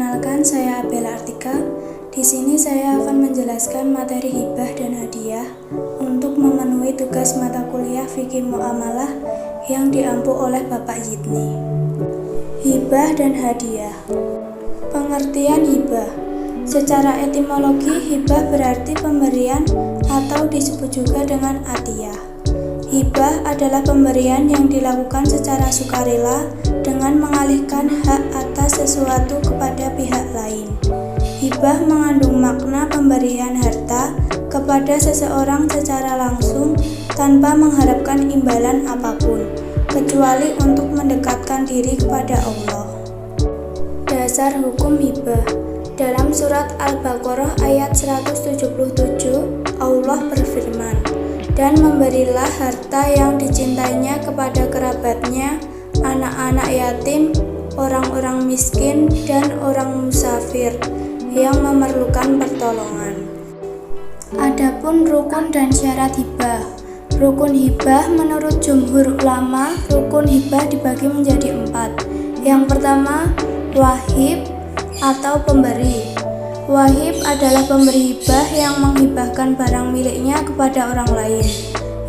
Perkenalkan, saya Bella Artika. Di sini saya akan menjelaskan materi hibah dan hadiah untuk memenuhi tugas mata kuliah Fikih Muamalah yang diampu oleh Bapak Yidni. Hibah dan hadiah. Pengertian hibah. Secara etimologi, hibah berarti pemberian atau disebut juga dengan atiyah. Hibah adalah pemberian yang dilakukan secara sukarela dengan mengalihkan hak atas sesuatu kepada pihak lain. Hibah mengandung makna pemberian harta kepada seseorang secara langsung tanpa mengharapkan imbalan apapun, kecuali untuk mendekatkan diri kepada Allah. Dasar hukum hibah. Dalam surat Al-Baqarah ayat 177, Allah berfirman, "Dan memberilah harta yang dicintainya kepada kerabatnya, anak-anak yatim, orang-orang miskin, dan orang musafir yang memerlukan pertolongan." Adapun rukun dan syarat hibah. Rukun hibah menurut jumhur ulama, rukun hibah dibagi menjadi 4. Yang pertama, wahib atau pemberi. Wahib adalah pemberi hibah yang menghibahkan barang miliknya kepada orang lain.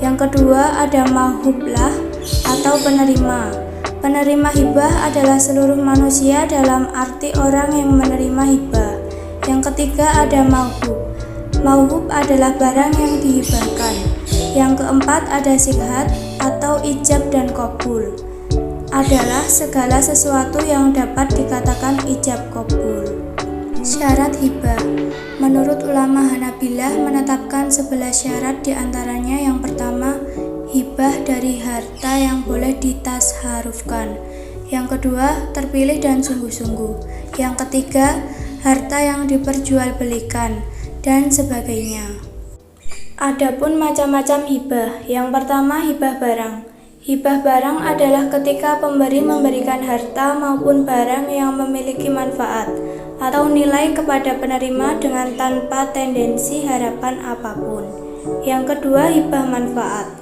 Yang kedua ada mauhublah atau penerima. Penerima hibah adalah seluruh manusia dalam arti orang yang menerima hibah. Yang ketiga ada mauhub. Mauhub adalah barang yang dihibahkan. Yang keempat ada sikhat atau ijab dan qabul. Adalah segala sesuatu yang dapat dikatakan ijab qabul. Syarat hibah. Menurut ulama Hanabilah menetapkan 11 syarat, diantaranya yang pertama, hibah dari harta yang boleh ditasharufkan. Yang kedua, terpilih dan sungguh-sungguh. Yang ketiga, harta yang diperjualbelikan dan sebagainya. Adapun macam-macam hibah. Yang pertama, hibah barang. Hibah barang adalah ketika pemberi memberikan harta maupun barang yang memiliki manfaat atau nilai kepada penerima dengan tanpa tendensi harapan apapun. Yang kedua, hibah manfaat.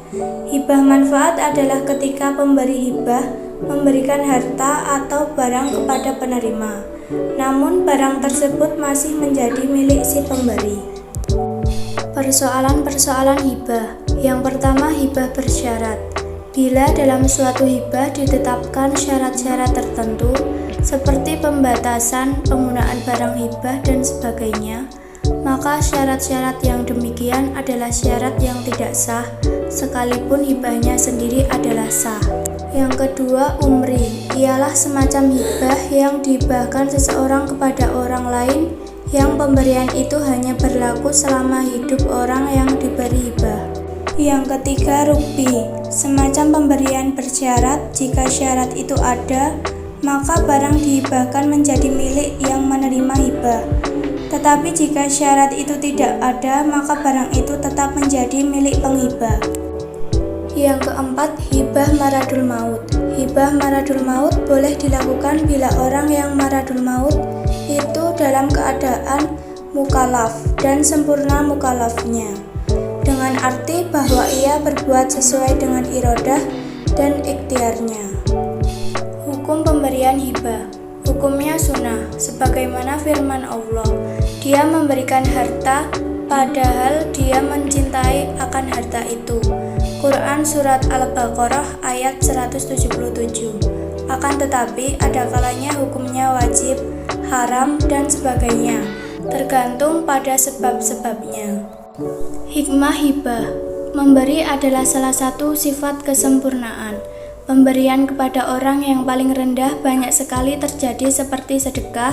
Hibah manfaat adalah ketika pemberi hibah memberikan harta atau barang kepada penerima, namun barang tersebut masih menjadi milik si pemberi. Persoalan-persoalan hibah. Yang pertama, hibah bersyarat. Bila dalam suatu hibah ditetapkan syarat-syarat tertentu seperti pembatasan penggunaan barang hibah dan sebagainya, maka syarat-syarat yang demikian adalah syarat yang tidak sah, sekalipun hibahnya sendiri adalah sah. Yang kedua, umri. Ialah semacam hibah yang dihibahkan seseorang kepada orang lain yang pemberian itu hanya berlaku selama hidup orang yang diberi hibah. Yang ketiga, rukbi. Semacam pemberian bersyarat. Jika syarat itu ada, maka barang dihibahkan menjadi milik yang menerima hibah. Tetapi jika syarat itu tidak ada, maka barang itu tetap menjadi milik penghibah. Yang keempat, hibah maradul maut. Hibah maradul maut boleh dilakukan bila orang yang maradul maut itu dalam keadaan mukallaf dan sempurna mukallafnya, dengan arti bahwa ia berbuat sesuai dengan iradah dan ikhtiarnya. Hukum pemberian hibah. Hukumnya sunnah, sebagaimana firman Allah, Dia memberikan harta padahal Dia mencintai akan harta itu. Quran Surat Al-Baqarah ayat 177. Akan tetapi ada kalanya hukumnya wajib, haram, dan sebagainya, tergantung pada sebab-sebabnya. Hikmah hibah. Memberi adalah salah satu sifat kesempurnaan. Pemberian kepada orang yang paling rendah banyak sekali terjadi seperti sedekah,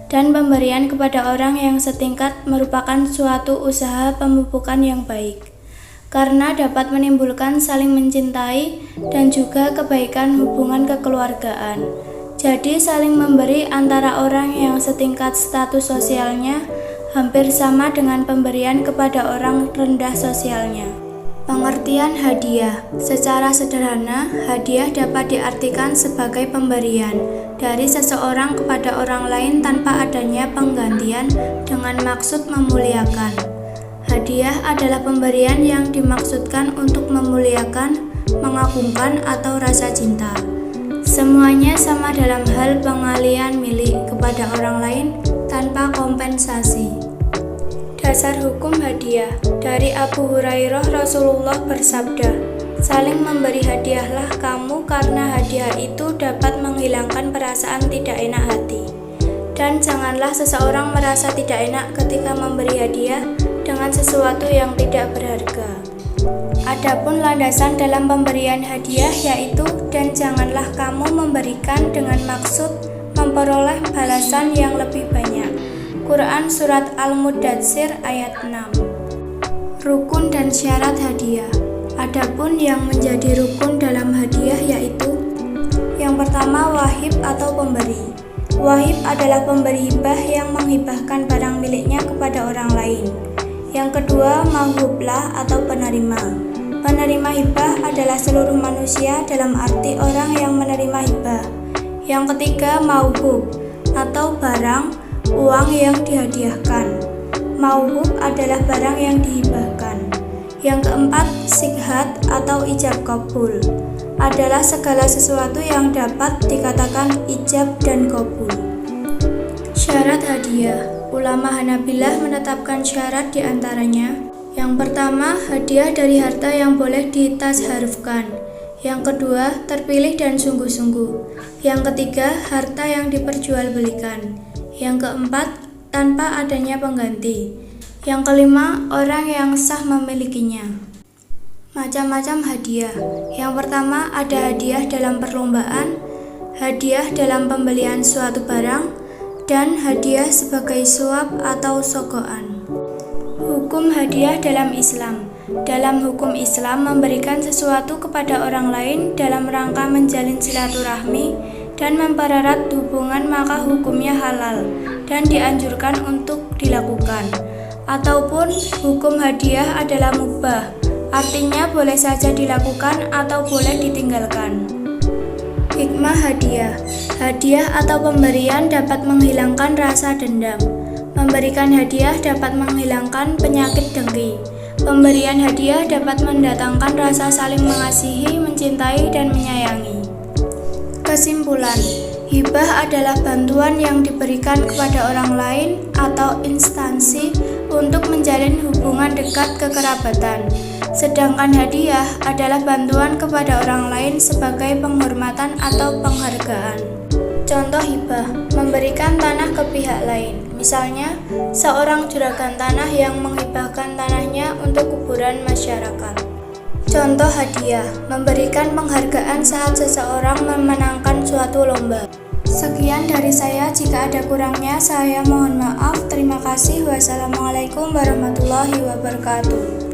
dan pemberian kepada orang yang setingkat merupakan suatu usaha pemupukan yang baik, karena dapat menimbulkan saling mencintai dan juga kebaikan hubungan kekeluargaan. Jadi saling memberi antara orang yang setingkat status sosialnya hampir sama dengan pemberian kepada orang rendah sosialnya. Pengertian hadiah. Secara sederhana, hadiah dapat diartikan sebagai pemberian dari seseorang kepada orang lain tanpa adanya penggantian dengan maksud memuliakan. Hadiah adalah pemberian yang dimaksudkan untuk memuliakan, mengagungkan, atau rasa cinta. Semuanya sama dalam hal pengalian milik kepada orang lain tanpa kompensasi. Dasar hukum hadiah. Dari Abu Hurairah, Rasulullah bersabda, "Saling memberi hadiahlah kamu karena hadiah itu dapat menghilangkan perasaan tidak enak hati. Dan janganlah seseorang merasa tidak enak ketika memberi hadiah dengan sesuatu yang tidak berharga." Adapun landasan dalam pemberian hadiah yaitu, dan janganlah kamu memberikan dengan maksud memperoleh balasan yang lebih banyak. Quran Surat Al-Mudatsir ayat 6. Rukun dan syarat hadiah. Adapun yang menjadi rukun dalam hadiah yaitu, yang pertama, wahib atau pemberi. Wahib adalah pemberi hibah yang menghibahkan barang miliknya kepada orang lain. Yang kedua, mauhublah atau penerima. Penerima hibah adalah seluruh manusia dalam arti orang yang menerima hibah. Yang ketiga, mauhub atau barang, uang yang dihadiahkan. Mauhub adalah barang yang dihibahkan. Yang keempat, sighat atau ijab kabul adalah segala sesuatu yang dapat dikatakan ijab dan kabul. Syarat hadiah. Ulama Hanabilah menetapkan syarat diantaranya. Yang pertama, hadiah dari harta yang boleh ditasharufkan. Yang kedua, terpilih dan sungguh-sungguh. Yang ketiga, harta yang diperjualbelikan. Yang keempat, tanpa adanya pengganti. Yang kelima, orang yang sah memilikinya. Macam-macam hadiah. Yang pertama, ada hadiah dalam perlombaan, hadiah dalam pembelian suatu barang, dan hadiah sebagai suap atau sogokan. Hukum hadiah dalam Islam. Dalam hukum Islam, memberikan sesuatu kepada orang lain dalam rangka menjalin silaturahmi dan mempererat hubungan maka hukumnya halal dan dianjurkan untuk dilakukan. Ataupun hukum hadiah adalah mubah, artinya boleh saja dilakukan atau boleh ditinggalkan. Hikmah hadiah. Hadiah atau pemberian dapat menghilangkan rasa dendam. Memberikan hadiah dapat menghilangkan penyakit dengki. Pemberian hadiah dapat mendatangkan rasa saling mengasihi, mencintai, dan menyayangi. Kesimpulan, hibah adalah bantuan yang diberikan kepada orang lain atau instansi untuk menjalin hubungan dekat kekerabatan. Sedangkan hadiah adalah bantuan kepada orang lain sebagai penghormatan atau penghargaan. Contoh hibah, memberikan tanah ke pihak lain. Misalnya, seorang juragan tanah yang menghibahkan tanahnya untuk kuburan masyarakat. Contoh hadiah, memberikan penghargaan saat seseorang memenangkan suatu lomba. Sekian dari saya, jika ada kurangnya saya mohon maaf. Terima kasih. Wassalamualaikum warahmatullahi wabarakatuh.